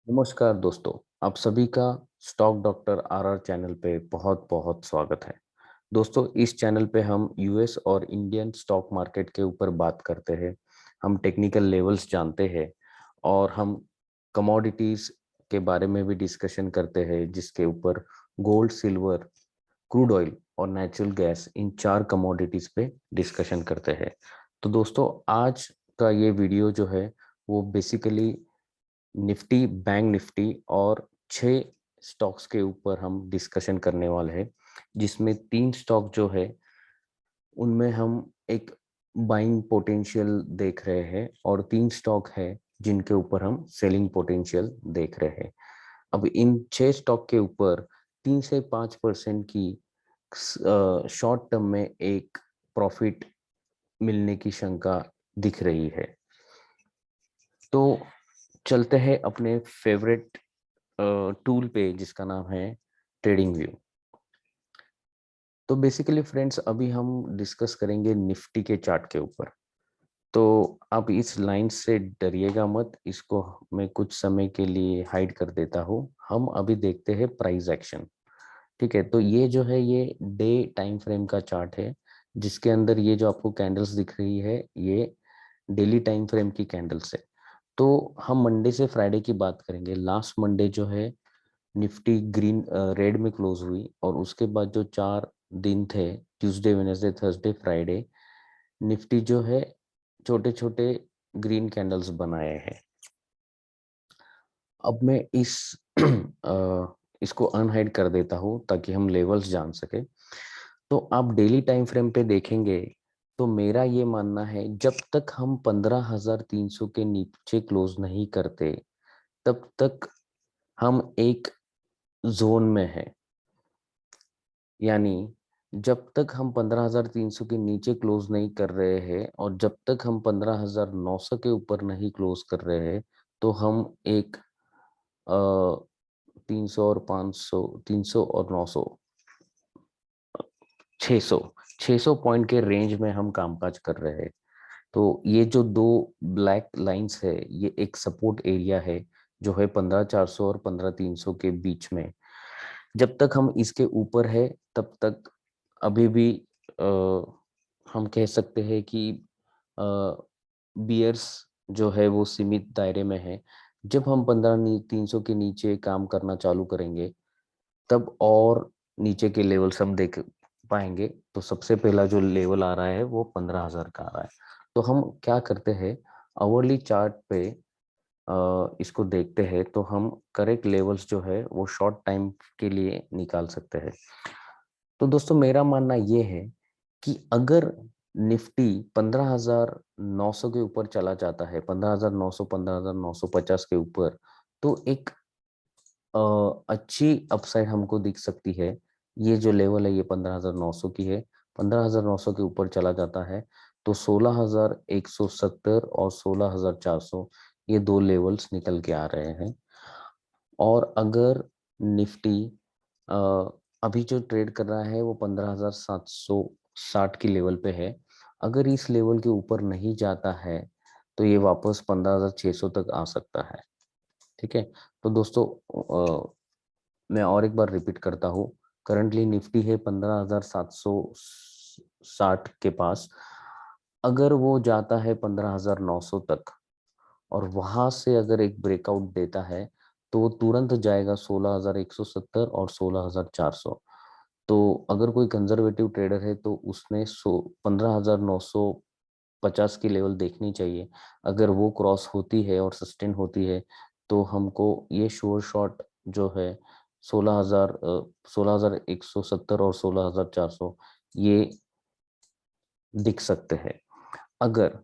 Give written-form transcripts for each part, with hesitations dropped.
नमस्कार दोस्तों, आप सभी का स्टॉक डॉक्टर आरआर चैनल पे बहुत बहुत स्वागत है। दोस्तों, इस चैनल पे हम यूएस और इंडियन स्टॉक मार्केट के ऊपर बात करते हैं। हम टेक्निकल लेवल्स जानते हैं और हम कमोडिटीज के बारे में भी डिस्कशन करते हैं, जिसके ऊपर गोल्ड, सिल्वर, क्रूड ऑयल और नेचुरल गैस, इन चार कमोडिटीज पे डिस्कशन करते हैं। तो दोस्तों, आज का ये वीडियो जो है वो बेसिकली निफ्टी, बैंक निफ्टी और 6 स्टॉक्स के ऊपर हम डिस्कशन करने वाले हैं, जिसमें 3 स्टॉक जो है उनमें हम एक बाइंग पोटेंशियल देख रहे हैं और 3 स्टॉक है जिनके ऊपर हम सेलिंग पोटेंशियल देख रहे हैं। अब इन 6 स्टॉक के ऊपर 3 से 5% की शॉर्ट टर्म में एक प्रॉफिट मिलने की शंका दिख रही है। तो चलते हैं अपने फेवरेट टूल पे, जिसका नाम है ट्रेडिंग व्यू। तो बेसिकली फ्रेंड्स, अभी हम डिस्कस करेंगे निफ्टी के चार्ट के ऊपर। तो आप इस लाइन से डरिएगा मत, इसको मैं कुछ समय के लिए हाइड कर देता हूँ। हम अभी देखते हैं प्राइस एक्शन। ठीक है, तो ये जो है ये डे टाइम फ्रेम का चार्ट है, जिसके अंदर ये जो आपको कैंडल्स दिख रही है ये डेली टाइम फ्रेम की कैंडल्स है। तो हम मंडे से फ्राइडे की बात करेंगे। लास्ट मंडे जो है निफ्टी ग्रीन रेड में क्लोज हुई और उसके बाद जो 4 दिन थे, Tuesday, Wednesday, Thursday, Friday, Nifty जो है छोटे छोटे ग्रीन कैंडल्स बनाए हैं। अब मैं इसको अनहाइड कर देता हूँ ताकि हम लेवल्स जान सके। तो आप डेली टाइम फ्रेम पे देखेंगे तो मेरा ये मानना है, जब तक हम 15,300 के नीचे क्लोज नहीं करते तब तक हम एक जोन में है। यानी जब तक हम 15,300 के नीचे क्लोज नहीं कर रहे हैं और जब तक हम 15,900 के ऊपर नहीं क्लोज कर रहे हैं, तो हम एक 300 और 500, 300 और 900, 600 600 पॉइंट के रेंज में हम कामकाज कर रहे हैं। तो ये जो दो ब्लैक लाइंस है, ये एक सपोर्ट एरिया है जो है 15,400 और 15,300 के बीच में। जब तक हम इसके ऊपर है तब तक अभी भी हम कह सकते हैं कि बियर्स जो है वो सीमित दायरे में है। जब हम 15,300 के नीचे काम करना चालू करेंगे तब और नीचे के लेवल्स हम देख पाएंगे। तो सबसे पहला जो लेवल आ रहा है वो 15,000 का आ रहा है। तो हम क्या करते हैं, आवरली चार्ट पे इसको देखते हैं तो हम करेक्ट लेवल्स जो है वो शॉर्ट टाइम के लिए निकाल सकते हैं। तो दोस्तों, मेरा मानना ये है कि अगर निफ्टी 15,900 के ऊपर चला जाता है, 15,900, 15,950 के ऊपर, तो एक अच्छी अपसाइड हमको दिख सकती है। ये जो लेवल है ये 15,900 की है। 15,900 के ऊपर चला जाता है तो 16,170 और 16,400, ये दो लेवल्स निकल के आ रहे हैं। और अगर निफ्टी अभी जो ट्रेड कर रहा है वो 15,760 की लेवल पे है, अगर इस लेवल के ऊपर नहीं जाता है तो ये वापस 15,600 तक आ सकता है। ठीक है, तो दोस्तों, मैं और एक बार रिपीट करता हूँ। करंटली निफ्टी है 15,760 के पास। अगर वो जाता है 15,900 तक और वहां से अगर एक ब्रेकआउट देता है तो वो तुरंत जाएगा 16,170 और 16,400। तो अगर कोई कंजर्वेटिव ट्रेडर है तो उसने 15,950 की लेवल देखनी चाहिए। अगर वो क्रॉस होती है और सस्टेन होती है तो हमको ये श्योर शॉट जो है 16,170 और 16,400 ये दिख सकते हैं। अगर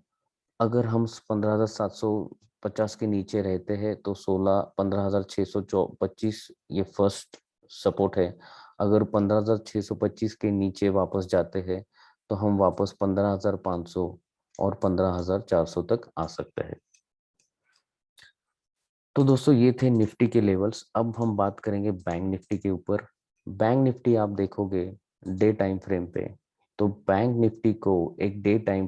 अगर हम 15,750 के नीचे रहते हैं तो 15,625 ये फर्स्ट सपोर्ट है। अगर 15,625 के नीचे वापस जाते हैं तो हम वापस 15,500 और 15,400 तक आ सकते हैं। तो दोस्तों, ये थे निफ्टी के लेवल्स। अब हम बात करेंगे बैंक निफ्टी के ऊपर। बैंक निफ्टी आप देखोगे डे टाइम फ्रेम पे, तो बैंक निफ्टी को एक डे टाइम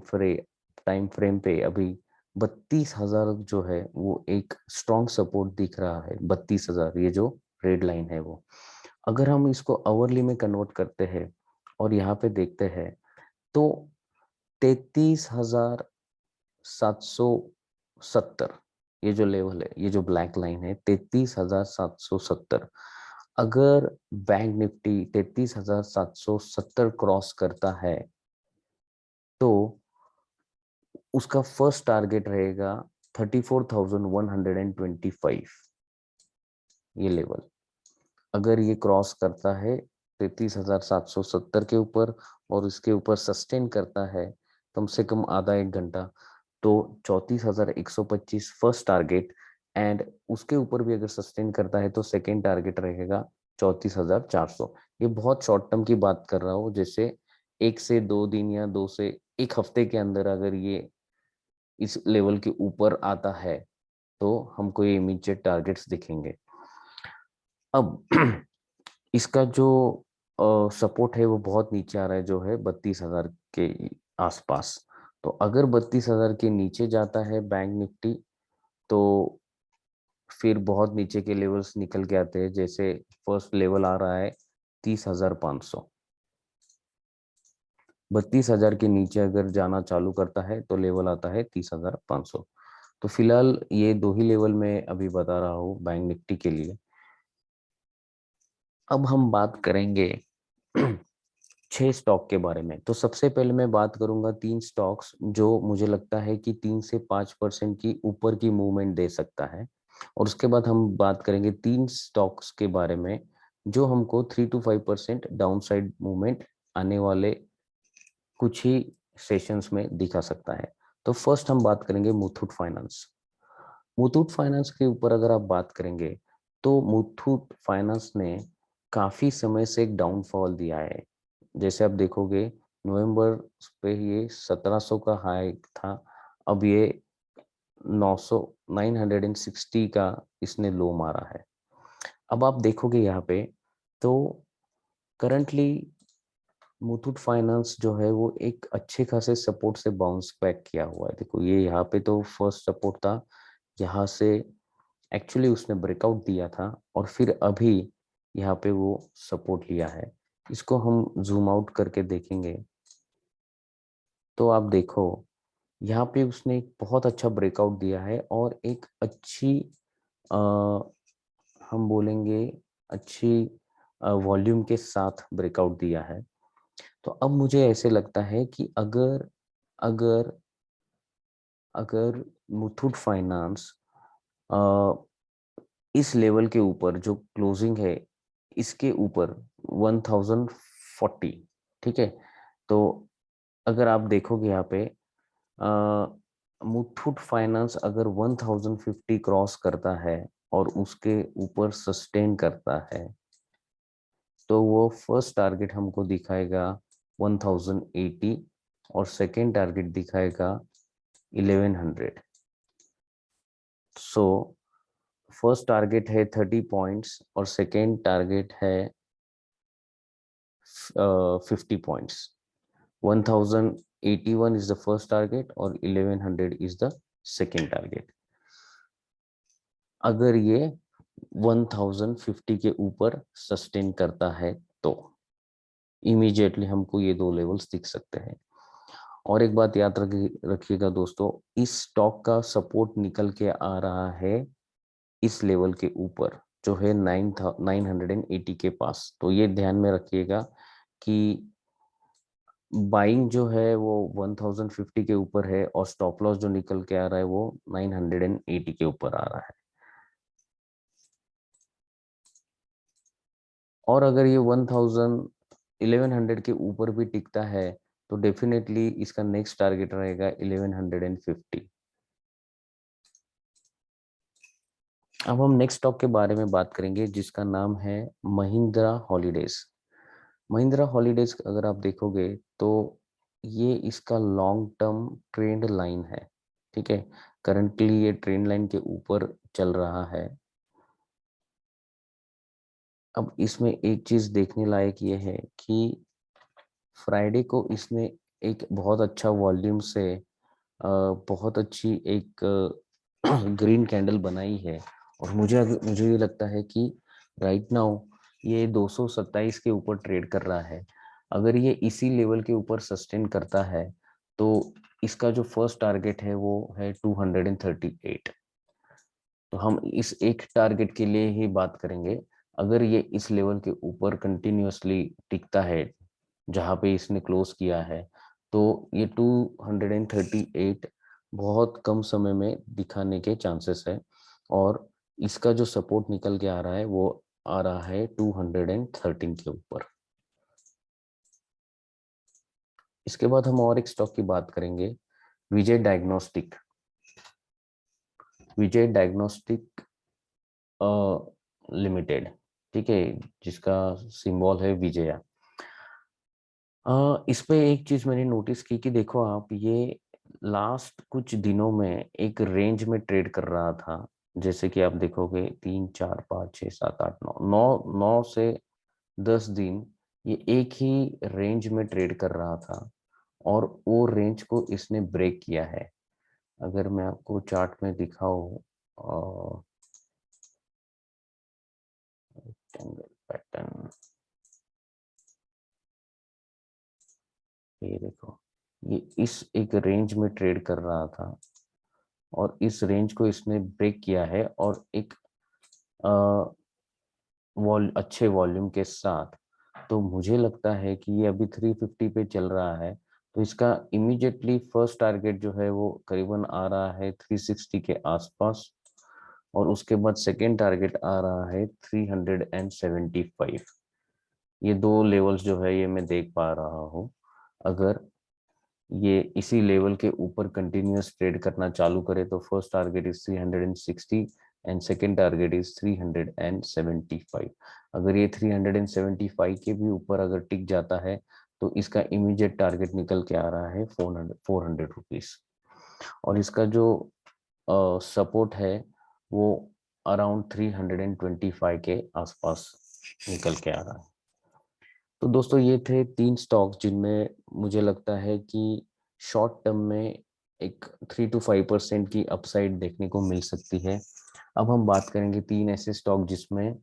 फ्रेम पे अभी 32,000 जो है वो एक स्ट्रॉन्ग सपोर्ट दिख रहा है। 32,000 ये जो रेड लाइन है वो, अगर हम इसको आवरली में कन्वर्ट करते हैं और यहाँ पे देखते हैं तो 33,770 ये जो लेवल है, ये जो ब्लैक लाइन है 33,770, अगर बैंक निफ्टी 33,770 क्रॉस करता है तो उसका फर्स्ट टारगेट रहेगा 34,125, ये लेवल अगर ये क्रॉस करता है 33,770 के ऊपर और इसके ऊपर सस्टेन करता है कम से कम आधा एक घंटा, तो 34,125 फर्स्ट टारगेट, एंड उसके ऊपर भी अगर सस्टेन करता है तो सेकेंड टारगेट रहेगा 34,400। ये बहुत शॉर्ट टर्म की बात कर रहा हूँ, जैसे 1 से 2 दिन या 2 से 1 हफ्ते के अंदर अगर ये इस लेवल के ऊपर आता है तो हमको ये इमीडिएट टारगेट्स दिखेंगे। अब इसका जो सपोर्ट है वो बहुत नीचे आ रहा है, जो है 32,000 के आसपास। तो अगर 32,000 के नीचे जाता है बैंक निफ्टी तो फिर बहुत नीचे के लेवल्स निकल के आते हैं, जैसे फर्स्ट लेवल आ रहा है 30,500। 32,000 के नीचे अगर जाना चालू करता है तो लेवल आता है 30,500। तो फिलहाल ये दो ही लेवल मैं अभी बता रहा हूँ बैंक निफ्टी के लिए। अब हम बात करेंगे 6 स्टॉक के बारे में। तो सबसे पहले मैं बात करूंगा 3 स्टॉक्स जो मुझे लगता है कि 3 से 5% की ऊपर की मूवमेंट दे सकता है, और उसके बाद हम बात करेंगे 3 स्टॉक्स के बारे में जो हमको 3 to 5% डाउन साइड मूवमेंट आने वाले कुछ ही सेशंस में दिखा सकता है। तो फर्स्ट हम बात करेंगे मुथूट फाइनेंस। मुथूट फाइनेंस के ऊपर अगर आप बात करेंगे तो मुथूट फाइनेंस ने काफी समय से एक डाउनफॉल दिया है। जैसे आप देखोगे नवंबर पे ये 1700 का हाई था, अब ये 900 960 का इसने लो मारा है। अब आप देखोगे यहाँ पे तो करंटली मुथूट फाइनेंस जो है वो एक अच्छे खासे सपोर्ट से बाउंस बैक किया हुआ है। देखो ये यहाँ पे तो फर्स्ट सपोर्ट था, यहाँ से एक्चुअली उसने ब्रेकआउट दिया था और फिर अभी यहाँ पे वो सपोर्ट लिया है। इसको हम जूम आउट करके देखेंगे तो आप देखो यहाँ पे उसने एक बहुत अच्छा ब्रेकआउट दिया है और एक अच्छी आ, हम बोलेंगे अच्छी वॉल्यूम के साथ ब्रेकआउट दिया है। तो अब मुझे ऐसे लगता है कि अगर अगर अगर मुथूट फाइनेंस इस लेवल के ऊपर जो क्लोजिंग है इसके ऊपर 1040, ठीक है, तो अगर आप देखोगे यहाँ पे मुथूट फाइनेंस अगर 1050 क्रॉस करता है और उसके ऊपर सस्टेन करता है तो वो फर्स्ट टारगेट हमको दिखाएगा 1080 और सेकेंड टारगेट दिखाएगा 1100। सो फर्स्ट टारगेट है 30 पॉइंट्स और सेकेंड टारगेट है 50 points. 1081 is the first target और 1100 is the second target। अगर ये 1050 के ऊपर सस्टेन करता है तो इमीडिएटली हमको ये दो लेवल्स दिख सकते हैं। और एक बात याद रखिएगा दोस्तों, इस स्टॉक का सपोर्ट निकल के आ रहा है इस लेवल के ऊपर जो है 980 के पास। तो ये ध्यान में रखिएगा कि बाइंग जो है वो 1050 के ऊपर है और स्टॉप लॉस जो निकल के आ रहा है वो 980 के ऊपर आ रहा है। और अगर ये 1100 के ऊपर भी टिकता है तो डेफिनेटली इसका नेक्स्ट टारगेट रहेगा 1150। अब हम नेक्स्ट स्टॉक के बारे में बात करेंगे जिसका नाम है महिंद्रा हॉलीडेज। महिंद्रा हॉलीडेज अगर आप देखोगे तो ये इसका लॉन्ग टर्म ट्रेंड लाइन है, ठीक है। करंटली ये ट्रेंड लाइन के ऊपर चल रहा है। अब इसमें एक चीज देखने लायक ये है कि फ्राइडे को इसने एक बहुत अच्छा वॉल्यूम से बहुत अच्छी एक ग्रीन कैंडल बनाई है और मुझे ये लगता है कि राइट नाउ ये 227 के ऊपर ट्रेड कर रहा है। अगर ये इसी लेवल के ऊपर सस्टेन करता है तो इसका जो फर्स्ट टारगेट है वो है 238। तो हम इस एक टारगेट के लिए ही बात करेंगे। अगर ये इस लेवल के ऊपर कंटिन्यूअसली टिकता है जहां पे इसने क्लोज किया है तो ये 238 बहुत कम समय में दिखाने के चांसेस है और इसका जो सपोर्ट निकल के आ रहा है वो आ रहा है 213 के ऊपर। इसके बाद हम और एक स्टॉक की बात करेंगे, विजय डायग्नोस्टिक। विजय डायग्नोस्टिक लिमिटेड, ठीक है, जिसका सिंबल है विजया। इस पे एक चीज मैंने नोटिस की कि देखो आप, ये लास्ट कुछ दिनों में एक रेंज में ट्रेड कर रहा था। जैसे कि आप देखोगे 3 4 5 6 7 8 9 से 10 दिन ये एक ही रेंज में ट्रेड कर रहा था और वो रेंज को इसने ब्रेक किया है। अगर मैं आपको चार्ट में दिखाऊं, पैटर्न, ये देखो, ये इस एक रेंज में ट्रेड कर रहा था और इस रेंज को इसने ब्रेक किया है और एक अच्छे वॉल्यूम के साथ। तो मुझे लगता है कि ये अभी 350 पे चल रहा है तो इसका इमीडिएटली फर्स्ट टारगेट जो है वो करीबन आ रहा है 360 के आसपास और उसके बाद सेकेंड टारगेट आ रहा है 375। ये दो लेवल्स जो है ये मैं देख पा रहा हूँ। अगर ये इसी लेवल के ऊपर कंटिन्यूअस ट्रेड करना चालू करे तो first target is 360 and second target is 375। अगर ये 375 के भी ऊपर अगर टिक जाता है तो इसका इमीडिएट टारगेट निकल के आ रहा है 400 रुपीज और इसका जो सपोर्ट है वो अराउंड 325 के आसपास निकल के आ रहा है। तो दोस्तों ये थे 3 स्टॉक जिनमें मुझे लगता है कि शॉर्ट टर्म में एक 3 to 5% की अपसाइड देखने को मिल सकती है। अब हम बात करेंगे 3 ऐसे स्टॉक जिसमें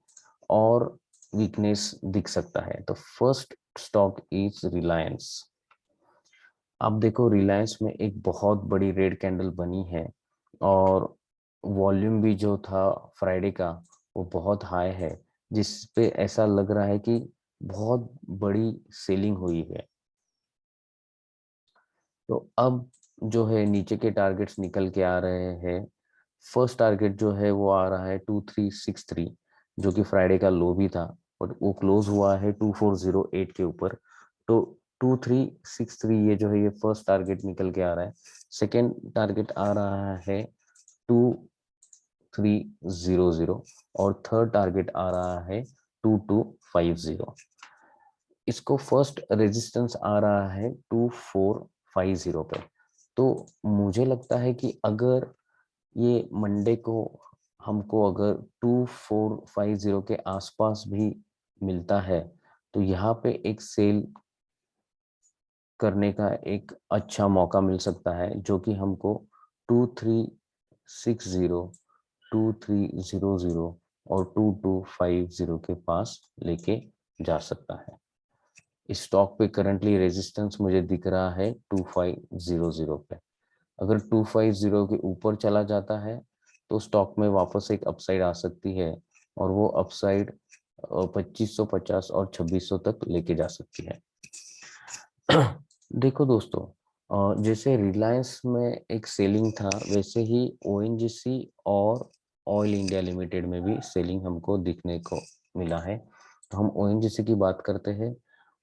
और वीकनेस दिख सकता है। तो फर्स्ट स्टॉक इज रिलायंस। आप देखो रिलायंस में एक बहुत बड़ी रेड कैंडल बनी है और वॉल्यूम भी जो था फ्राइडे का वो बहुत हाई है, जिस पे ऐसा लग रहा है कि बहुत बड़ी सेलिंग हुई है। तो अब जो है नीचे के टारगेट्स निकल के आ रहे हैं। फर्स्ट टारगेट जो है वो आ रहा है 2363, जो कि फ्राइडे का लो भी था बट वो क्लोज हुआ है 2408 के ऊपर। तो 2363 ये जो है ये फर्स्ट टारगेट निकल के आ रहा है। सेकेंड टारगेट आ रहा है 2300 और थर्ड टारगेट आ रहा है 2250। इसको फर्स्ट रेजिस्टेंस आ रहा है 2450 पे। तो मुझे लगता है कि अगर ये मंडे को हमको अगर 2450 के आसपास भी मिलता है तो यहाँ पे एक सेल करने का एक अच्छा मौका मिल सकता है, जो कि हमको 2360, 2300 और 2250 के पास लेके जा सकता है। इस स्टॉक पे करंटली रेजिस्टेंस मुझे दिख रहा है 2500 पे। अगर 250 के ऊपर चला जाता है तो स्टॉक में वापस एक अपसाइड आ सकती है और वो अपसाइड 2550 और 2600 तक लेके जा सकती है। देखो दोस्तों, जैसे रिलायंस में एक सेलिंग था वैसे ही ओएनजीसी और ऑयल इंडिया लिमिटेड में भी सेलिंग हमको दिखने को मिला है। तो हम ओएनजीसी की बात करते हैं।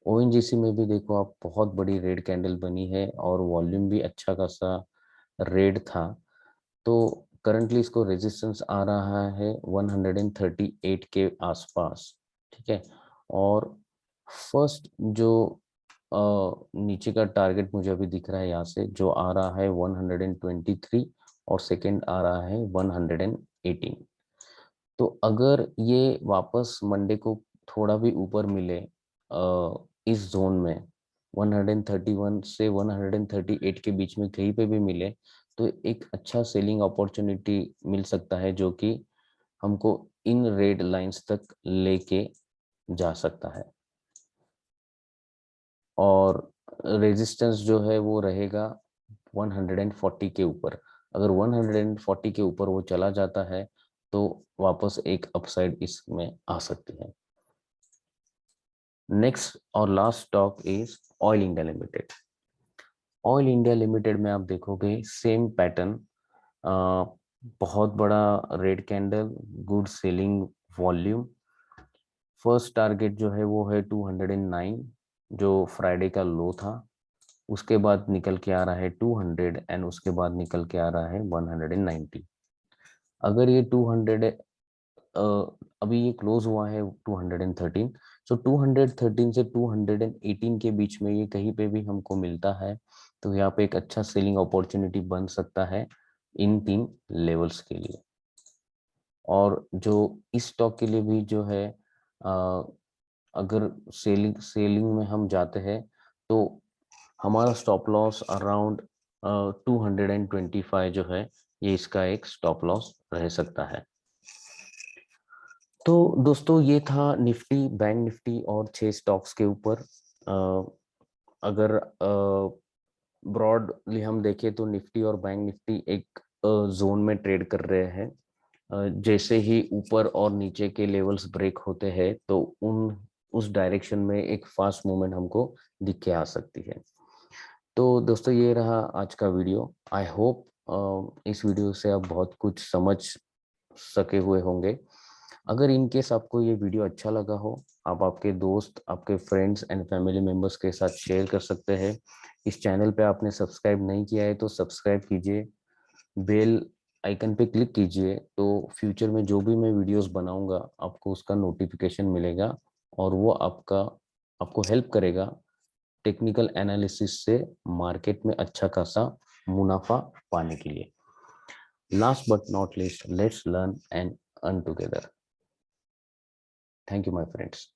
ओएनजीसी में भी देखो आप, बहुत बड़ी रेड कैंडल बनी है और वॉल्यूम भी अच्छा खासा रेड था। तो करंटली इसको रेजिस्टेंस आ रहा है 138 के आसपास, ठीक है। और फर्स्ट जो नीचे का टारगेट मुझे अभी दिख रहा है यहाँ से जो आ रहा है 123 और सेकंड आ रहा है 118। तो अगर ये वापस मंडे को थोड़ा भी ऊपर मिले इस जोन में 131 से 138 के बीच में कहीं पे भी मिले तो एक अच्छा सेलिंग अपॉर्चुनिटी मिल सकता है, जो कि हमको इन रेड लाइंस तक लेके जा सकता है। और रेजिस्टेंस जो है वो रहेगा 140 के ऊपर। अगर 140 के ऊपर वो चला जाता है तो वापस एक अपसाइड इसमें आ सकती है। नेक्स्ट और last stock is oil India limited. Oil India limited में आप देखोगे सेम पैटर्न, बहुत बड़ा red candle, good selling volume. First target जो है वो है 209, जो फ्राइडे का लो था। उसके बाद निकल के आ रहा है 200 एंड उसके बाद निकल के आ रहा है 190। अगर ये 200 अभी ये क्लोज हुआ है 213, सो 213 से 218 के बीच में ये कहीं पे भी हमको मिलता है तो यहाँ पे एक अच्छा सेलिंग अपॉर्चुनिटी बन सकता है इन 3 लेवल्स के लिए। और जो इस स्टॉक के लिए भी जो है अ, अगर सेलिंग में हम जाते हैं तो हमारा स्टॉप लॉस अराउंड 225 जो है, ये इसका एक स्टॉप लॉस रह सकता है। तो दोस्तों ये था निफ्टी, बैंक निफ्टी और 6 स्टॉक्स के ऊपर। अगर ब्रॉडली हम देखें तो निफ्टी और बैंक निफ्टी एक जोन में ट्रेड कर रहे हैं। जैसे ही ऊपर और नीचे के लेवल्स ब्रेक होते हैं तो उस डायरेक्शन में एक फास्ट मूवमेंट हमको दिख के आ सकती है। तो दोस्तों ये रहा आज का वीडियो। आई होप इस वीडियो से आप बहुत कुछ समझ सके हुए होंगे। अगर इन केस आपको ये वीडियो अच्छा लगा हो, आप आपके दोस्त, आपके फ्रेंड्स एंड फैमिली मेंबर्स के साथ शेयर कर सकते हैं। इस चैनल पे आपने सब्सक्राइब नहीं किया है तो सब्सक्राइब कीजिए, बेल आइकन पे क्लिक कीजिए, तो फ्यूचर में जो भी मैं वीडियोस बनाऊंगा आपको उसका नोटिफिकेशन मिलेगा और वो आपको हेल्प करेगा टेक्निकल एनालिसिस से मार्केट में अच्छा खासा मुनाफा पाने के लिए। Last but not least, let's learn and earn together. Thank you my friends.